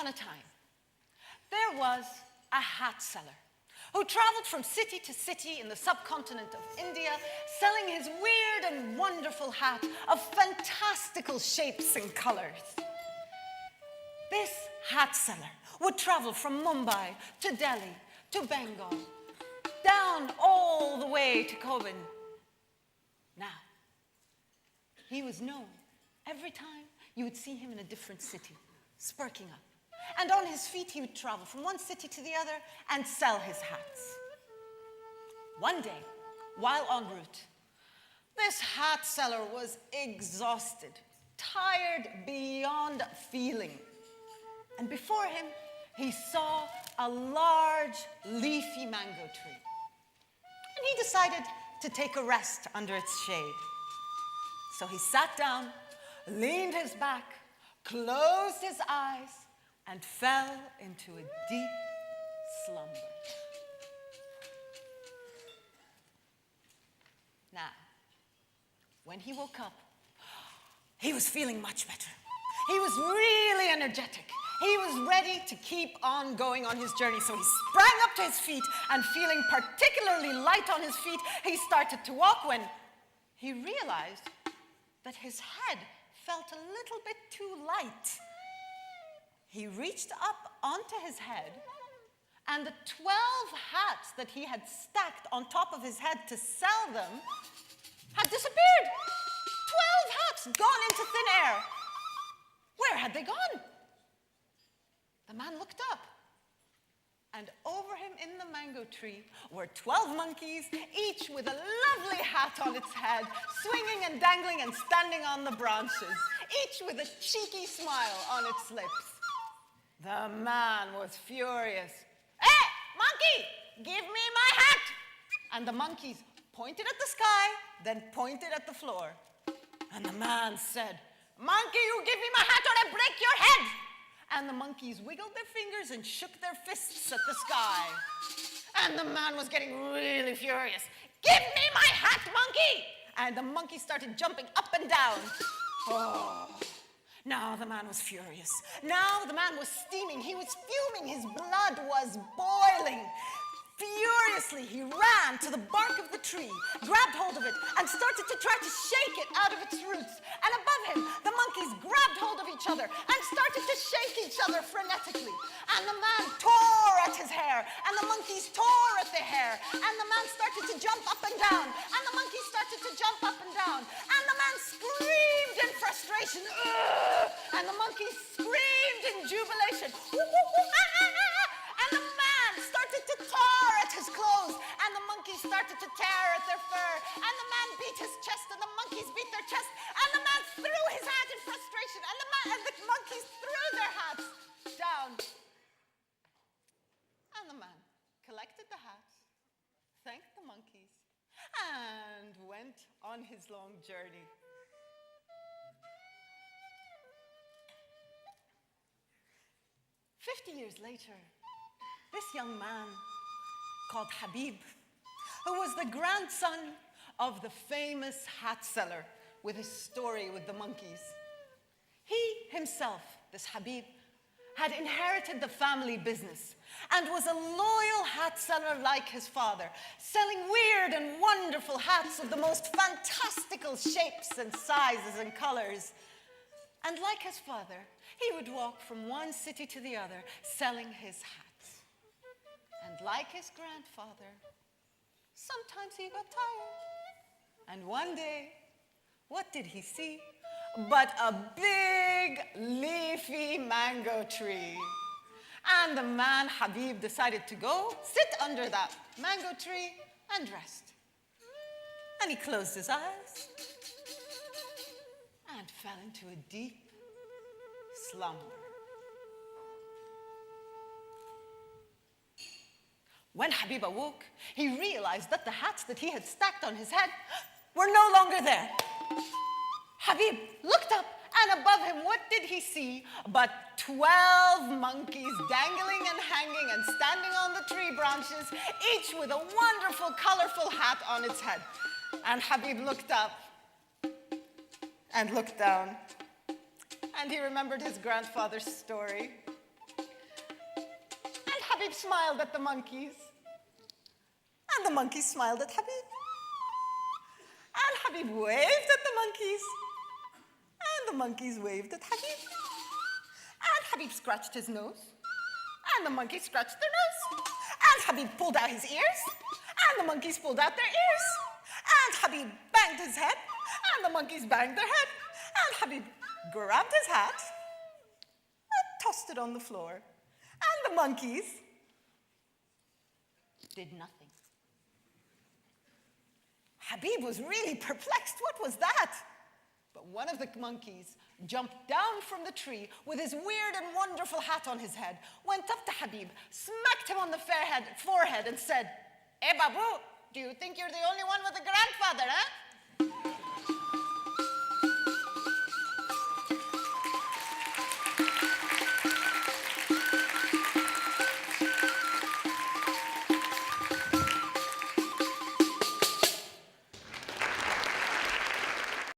upon a time, there was a hat seller who traveled from city to city in the subcontinent of India, selling his weird and wonderful hat of fantastical shapes and colors. This hat seller would travel from Mumbai to Delhi to Bengal, down all the way to Coben. Now, he was known. Every time you would see him in a different city, spurking up. And on his feet, he would travel from one city to the other and sell his hats. One day, while en route, this hat seller was exhausted, tired beyond feeling. And before him, he saw a large, leafy mango tree. And he decided to take a rest under its shade. So he sat down, leaned his back, closed his eyes, and fell into a deep slumber. Now, when he woke up, he was feeling much better. He was really energetic. He was ready to keep on going on his journey. So he sprang up to his feet, and feeling particularly light on his feet, he started to walk when he realized that his head felt a little bit too light. He reached up onto his head, and the 12 hats that he had stacked on top of his head to sell them had disappeared. 12 hats gone into thin air. Where had they gone? The man looked up, and over him in the mango tree were 12 monkeys, each with a lovely hat on its head, swinging and dangling and standing on the branches, each with a cheeky smile on its lips. The man was furious. "Hey, monkey, give me my hat!" And the monkeys pointed at the sky, then pointed at the floor. And the man said, "Monkey, you give me my hat or I break your head!" And the monkeys wiggled their fingers and shook their fists at the sky. And the man was getting really furious. "Give me my hat, monkey!" And the monkey started jumping up and down. Oh. Now the man was furious. Now the man was steaming. He was fuming. His blood was boiling. Furiously, he ran to the bark of the tree, grabbed hold of it, and started to try to shake it out of its roots. And above him, the monkeys grabbed hold of each other and started to shake each other frenetically. And the man tore at his hair, and the monkeys tore at the hair. And the man started to jump up and down, and the monkeys started to jump up and down. And the man screamed in frustration. "Ugh!" And the monkeys screamed in jubilation. "Woo, woo, woo, ah, ah, ah." And the man started to tear at his clothes, and the monkeys started to tear at their fur, and the man beat his chest, and the monkeys beat their chest, and the man threw his hat in frustration, and the monkeys threw their hats down. And the man collected the hats, thanked the monkeys, and went on his long journey. "50 years later, this young man called Habib, who was the grandson of the famous hat seller with his story with the monkeys. He himself, this Habib, had inherited the family business and was a loyal hat seller like his father, selling weird and wonderful hats of the most fantastical shapes and sizes and colors. And like his father, he would walk from one city to the other selling his hats. And like his grandfather, sometimes he got tired. And one day, what did he see but a big leafy mango tree? And the man Habib decided to go sit under that mango tree and rest. And he closed his eyes and fell into a deep slumber. When Habib awoke, he realized that the hats that he had stacked on his head were no longer there. Habib looked up, and above him, what did he see but 12 monkeys dangling and hanging and standing on the tree branches, each with a wonderful, colorful hat on its head. And Habib looked up and looked down, and he remembered his grandfather's story. Habib smiled at the monkeys. And the monkeys smiled at Habib. And Habib waved at the monkeys. And the monkeys waved at Habib. And Habib scratched his nose. And the monkeys scratched their nose. And Habib pulled out his ears. And the monkeys pulled out their ears. And Habib banged his head. And the monkeys banged their head. And Habib grabbed his hat and tossed it on the floor. And the monkeys did nothing. Habib was really perplexed. What was that? But one of the monkeys jumped down from the tree with his weird and wonderful hat on his head, went up to Habib, smacked him on the forehead, and said, "Hey, Babu, do you think you're the only one with a grandfather, huh?